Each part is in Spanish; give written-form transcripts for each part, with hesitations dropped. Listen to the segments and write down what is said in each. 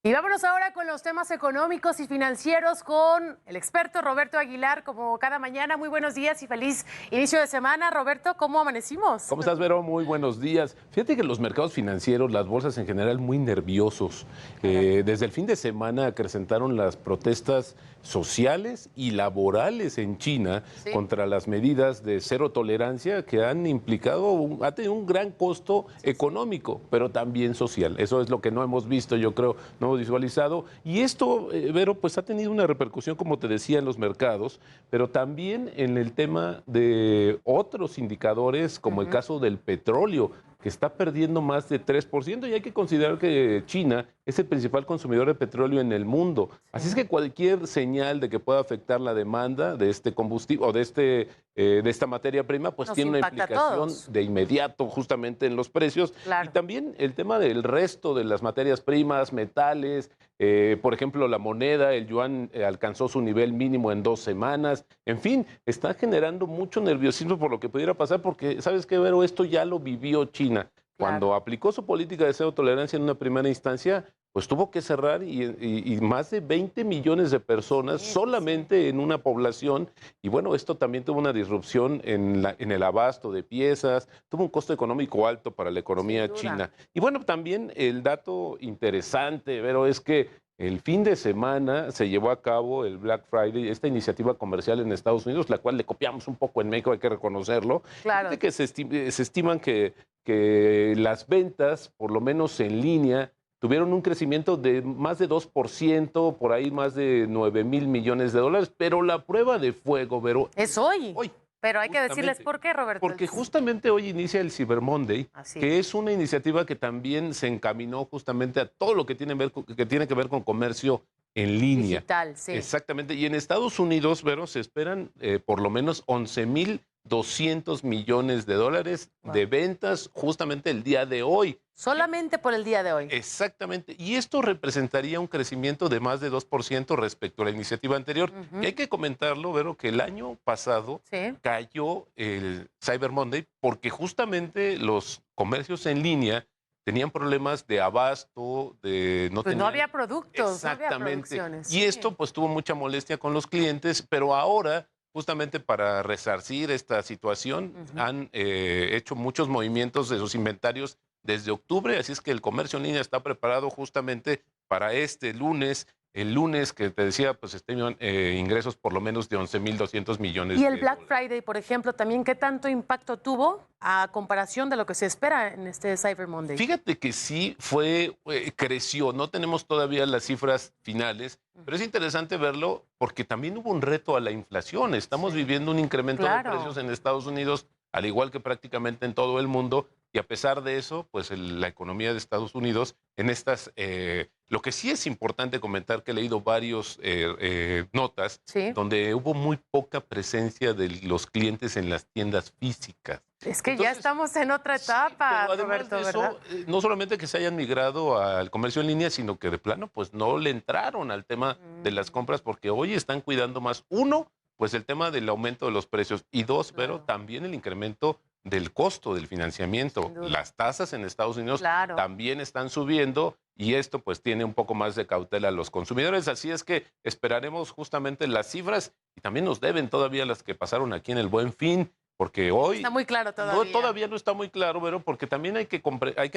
Y vámonos ahora con los temas económicos y financieros con el experto Roberto Aguilar, como cada mañana. Muy buenos días y feliz inicio de semana. Roberto, ¿cómo amanecimos? ¿Cómo estás, Vero? Muy buenos días. Fíjate que los mercados financieros, las bolsas en general, muy nerviosos. Caray. Desde el fin de semana acrecentaron las protestas sociales y laborales en China Sí. contra las medidas de cero tolerancia que han implicado, ha tenido un gran costo económico, pero también social. Eso es lo que no hemos visto, yo creo, no hemos visualizado. Y esto, Vero, pues ha tenido una repercusión, como te decía, en los mercados, pero también en el tema de otros indicadores, como el caso del petróleo, que está perdiendo más de 3%, y hay que considerar que China es el principal consumidor de petróleo en el mundo. Así es que cualquier señal de que pueda afectar la demanda de este combustible o de esta materia prima, pues Nos tiene una impacta a implicación todos. de inmediato justamente en los precios. Y Claro. también el tema del resto de las materias primas, metales, por ejemplo, la moneda, el yuan alcanzó su nivel mínimo en 2 semanas. En fin, está generando mucho nerviosismo por lo que pudiera pasar, porque, ¿sabes qué, Vero? Esto ya lo vivió China. Claro. Cuando aplicó su política de cero tolerancia en una primera instancia, pues tuvo que cerrar y más de 20 millones de personas Sí, sí, sí. solamente en una población. Y bueno, esto también tuvo una disrupción en el abasto de piezas, tuvo un costo económico alto para la Sin economía duda. china. Y bueno, también el dato interesante, Vero, es que el fin de semana se llevó a cabo el Black Friday, esta iniciativa comercial en Estados Unidos, la cual le copiamos un poco en México, hay que reconocerlo. Y fíjate Claro. que se estiman que las ventas, por lo menos en línea, tuvieron un crecimiento de más de 2%, por ahí más de 9,000 millones de dólares, pero la prueba de fuego, Vero, Es hoy. hoy, Pero hay que decirles justamente. por qué, Roberto. Porque justamente hoy inicia el Cyber Monday, Así que es. es una iniciativa que también se encaminó justamente a todo lo que tiene que ver con comercio en línea. Digital, sí. Exactamente. Y en Estados Unidos, Vero, se esperan por lo menos 11,200 millones de dólares Wow. de ventas justamente el día de hoy. Solamente por el día de hoy. Exactamente. Y esto representaría un crecimiento de más de 2% respecto a la iniciativa anterior. Y hay que comentarlo, Vero, que el año pasado Sí. cayó el Cyber Monday porque justamente los comercios en línea tenían problemas de abasto, no Pues no tenían. había productos, no había Exactamente. producciones. Y esto Sí. pues tuvo mucha molestia con los clientes, pero ahora, justamente para resarcir esta situación, Ujú. han hecho muchos movimientos de sus inventarios desde octubre, así es que el comercio en línea está preparado justamente para este lunes, el lunes que te decía, pues estiman ingresos por lo menos de 11,200 millones Y el de Black dólares. Friday, por ejemplo, también, ¿qué tanto impacto tuvo a comparación de lo que se espera en este Cyber Monday? Fíjate que sí creció, no tenemos todavía las cifras finales, pero es Ujú. interesante verlo porque también hubo un reto a la inflación. Estamos Sí, viviendo un incremento de precios claro. en Estados Unidos, al igual que prácticamente en todo el mundo, y a pesar de eso, pues la economía de Estados Unidos, lo que sí es importante comentar, que he leído varios notas, Sí. donde hubo muy poca presencia de los clientes en las tiendas físicas. Es que ya Entonces, estamos en otra sí, etapa, pero además Roberto, de ¿verdad? eso, no solamente que se hayan migrado al comercio en línea, sino que de plano, pues no le entraron al tema de las Mm, compras, porque hoy están cuidando más, uno, pues el tema del aumento de los precios, y dos, pero claro, también el incremento del costo del sin financiamiento. duda. Las tasas en Estados Unidos Claro. también están subiendo y esto pues tiene un poco más de cautela a los consumidores. Así es que esperaremos justamente las cifras y también nos deben todavía las que pasaron aquí en el Buen Fin, porque Está hoy muy claro no, todavía. todavía no está muy claro, pero porque también hay que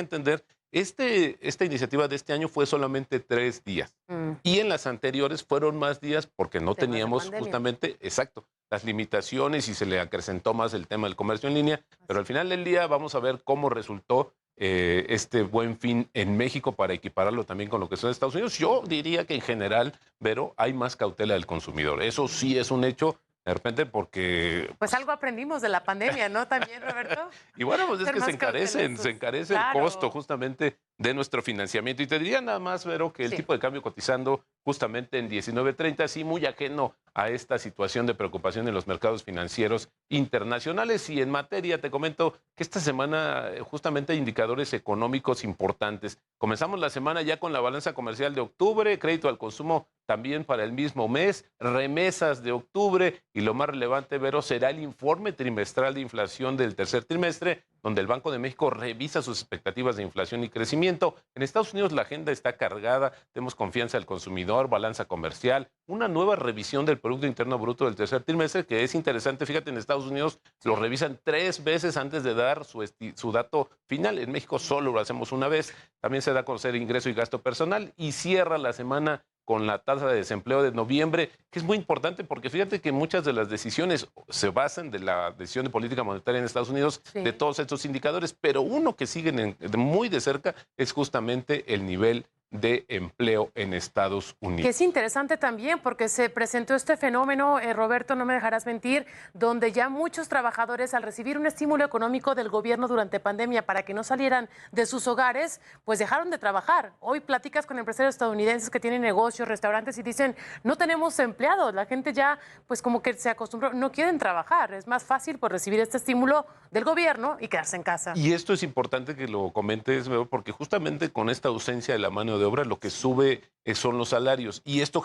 entender, esta iniciativa de este año fue solamente 3 días. Mm, Y en las anteriores fueron más días porque no temas de teníamos pandemia. justamente, exacto, las limitaciones y se le acrecentó más el tema del comercio en línea. Pero Así al final del día vamos a ver cómo resultó este Buen Fin en México para equipararlo también con lo que son Estados Unidos. Yo diría que en general, Vero, hay más cautela del consumidor. Eso sí es un hecho, de repente, porque Pues algo aprendimos de la pandemia, ¿no? También, Roberto. y bueno, pues es Ser que más se cautelosos. encarece el costo Claro. justamente de nuestro financiamiento. Y te diría nada más, Vero, que el Sí. tipo de cambio cotizando justamente en 19.30, sí, muy ajeno a esta situación de preocupación en los mercados financieros internacionales. Y en materia, te comento que esta semana justamente hay indicadores económicos importantes. Comenzamos la semana ya con la balanza comercial de octubre, crédito al consumo también para el mismo mes, remesas de octubre y lo más relevante, Vero, será el informe trimestral de inflación del tercer trimestre, donde el Banco de México revisa sus expectativas de inflación y crecimiento. En Estados Unidos la agenda está cargada, tenemos confianza del consumidor, balanza comercial, una nueva revisión del Producto Interno Bruto del tercer trimestre, que es interesante. Fíjate, en Estados Unidos lo revisan 3 veces antes de dar su dato final. En México solo lo hacemos una vez. También se da a conocer ingreso y gasto personal y cierra la semana con la tasa de desempleo de noviembre, que es muy importante porque fíjate que muchas de las decisiones se basan de la decisión de política monetaria en Estados Unidos, de todos estos indicadores, pero uno que siguen muy de cerca es justamente el nivel de empleo en Estados Unidos. Que es interesante también porque se presentó este fenómeno, Roberto, no me dejarás mentir, donde ya muchos trabajadores al recibir un estímulo económico del gobierno durante pandemia para que no salieran de sus hogares, pues dejaron de trabajar. Hoy platicas con empresarios estadounidenses que tienen negocios, restaurantes y dicen, no tenemos empleados, la gente ya pues como que se acostumbró, no quieren trabajar, es más fácil pues recibir este estímulo del gobierno y quedarse en casa. Y esto es importante que lo comentes, porque justamente con esta ausencia de la mano de obra, lo que sube son los salarios y esto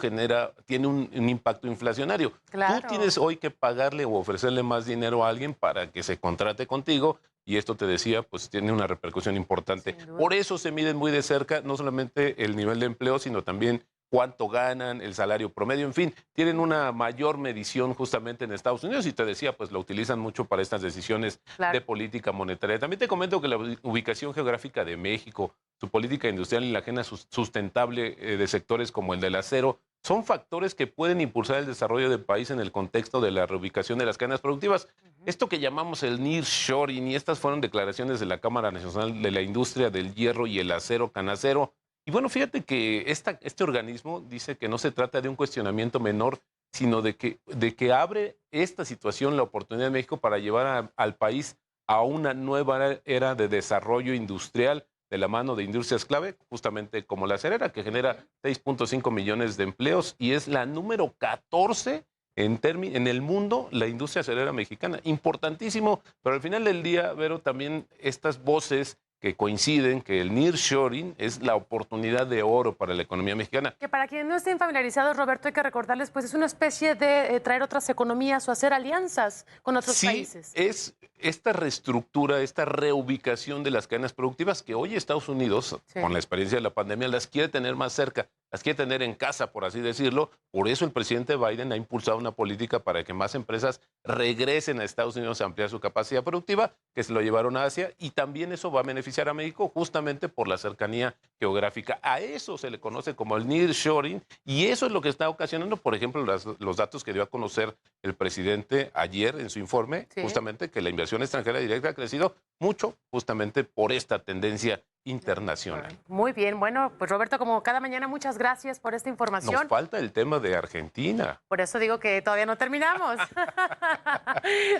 tiene un impacto inflacionario. Claro. Tú tienes hoy que pagarle o ofrecerle más dinero a alguien para que se contrate contigo y esto te decía, pues tiene una repercusión importante. Por eso se miden muy de cerca no solamente el nivel de empleo, sino también cuánto ganan, el salario promedio, en fin, tienen una mayor medición justamente en Estados Unidos y te decía, pues lo utilizan mucho para estas decisiones de política monetaria. También te comento que la ubicación geográfica de México, su política industrial y la agenda sustentable de sectores como el del acero, son factores que pueden impulsar el desarrollo del país en el contexto de la reubicación de las cadenas productivas. Esto que llamamos el nearshoring, y estas fueron declaraciones de la Cámara Nacional de la Industria del Hierro y el Acero Canacero. Y bueno, fíjate que este organismo dice que no se trata de un cuestionamiento menor, sino de que abre esta situación la oportunidad de México para llevar al país a una nueva era de desarrollo industrial de la mano de industrias clave, justamente como la acerera, que genera 6.5 millones de empleos y es la número 14 en el mundo, la industria acerera mexicana. Importantísimo, pero al final del día, Vero, también estas voces que coinciden que el nearshoring es la oportunidad de oro para la economía mexicana. Que para quienes no estén familiarizados, Roberto, hay que recordarles, pues es una especie de traer otras economías o hacer alianzas con otros países. Sí, es esta reestructura, esta reubicación de las cadenas productivas que hoy Estados Unidos, con la experiencia de la pandemia, las quiere tener más cerca, las quiere tener en casa, por así decirlo. Por eso el presidente Biden ha impulsado una política para que más empresas regresen a Estados Unidos a ampliar su capacidad productiva, que se lo llevaron a Asia, y también eso va a beneficiar a México justamente por la cercanía geográfica. A eso se le conoce como el nearshoring, y eso es lo que está ocasionando, por ejemplo, los datos que dio a conocer el presidente ayer en su informe, justamente que la inversión extranjera directa ha crecido mucho justamente por esta tendencia internacional. Muy bien, bueno, pues Roberto, como cada mañana, muchas gracias por esta información. Nos falta el tema de Argentina. Por eso digo que todavía no terminamos.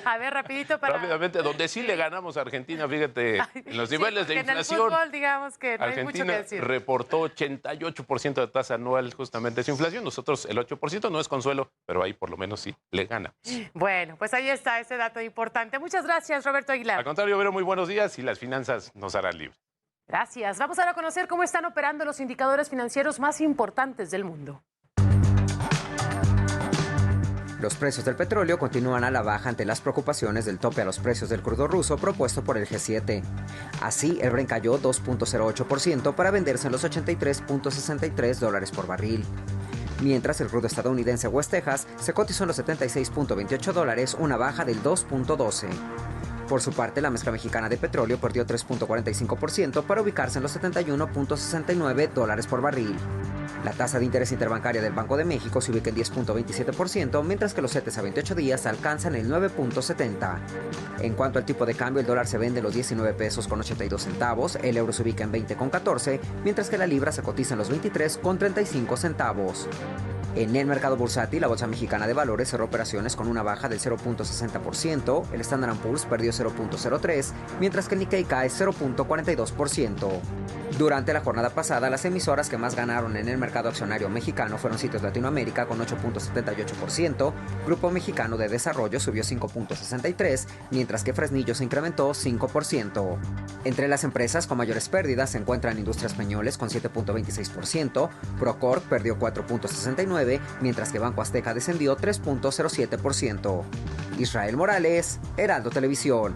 A ver, rapidito para... Rápidamente, donde sí le ganamos a Argentina, fíjate, en los niveles de inflación. En el fútbol, digamos que no Argentina hay mucho que decir. Reportó 88% de tasa anual justamente de su inflación. Nosotros el 8% no es consuelo, pero ahí por lo menos sí le ganamos. Bueno, pues ahí está ese dato importante. Muchas gracias, Roberto Aguilar. Al contrario, Vero, muy buenos días y las finanzas nos harán libres. Gracias. Vamos ahora a conocer cómo están operando los indicadores financieros más importantes del mundo. Los precios del petróleo continúan a la baja ante las preocupaciones del tope a los precios del crudo ruso propuesto por el G7. Así, el Brent cayó 2.08% para venderse en los $83.63 por barril. Mientras el crudo estadounidense West Texas se cotizó en los $76.28, una baja del 2.12%. Por su parte, la mezcla mexicana de petróleo perdió 3.45% para ubicarse en los $71.69 por barril. La tasa de interés interbancaria del Banco de México se ubica en 10.27%, mientras que los CETES a 28 días alcanzan el 9.70%. En cuanto al tipo de cambio, el dólar se vende en los 19 pesos con 82 centavos, el euro se ubica en 20.14, mientras que la libra se cotiza en los 23.35 centavos. En el mercado bursátil, la Bolsa Mexicana de Valores cerró operaciones con una baja del 0.60%, el Standard & Poor's perdió 0.03%, mientras que el Nikkei cae 0.42%. Durante la jornada pasada, las emisoras que más ganaron en el mercado accionario mexicano fueron Sitios Latinoamérica con 8.78%, Grupo Mexicano de Desarrollo subió 5.63%, mientras que Fresnillo se incrementó 5%. Entre las empresas con mayores pérdidas se encuentran Industrias Peñoles con 7.26%, Procorp perdió 4.69%, mientras que Banco Azteca descendió 3.07%. Israel Morales, Heraldo Televisión.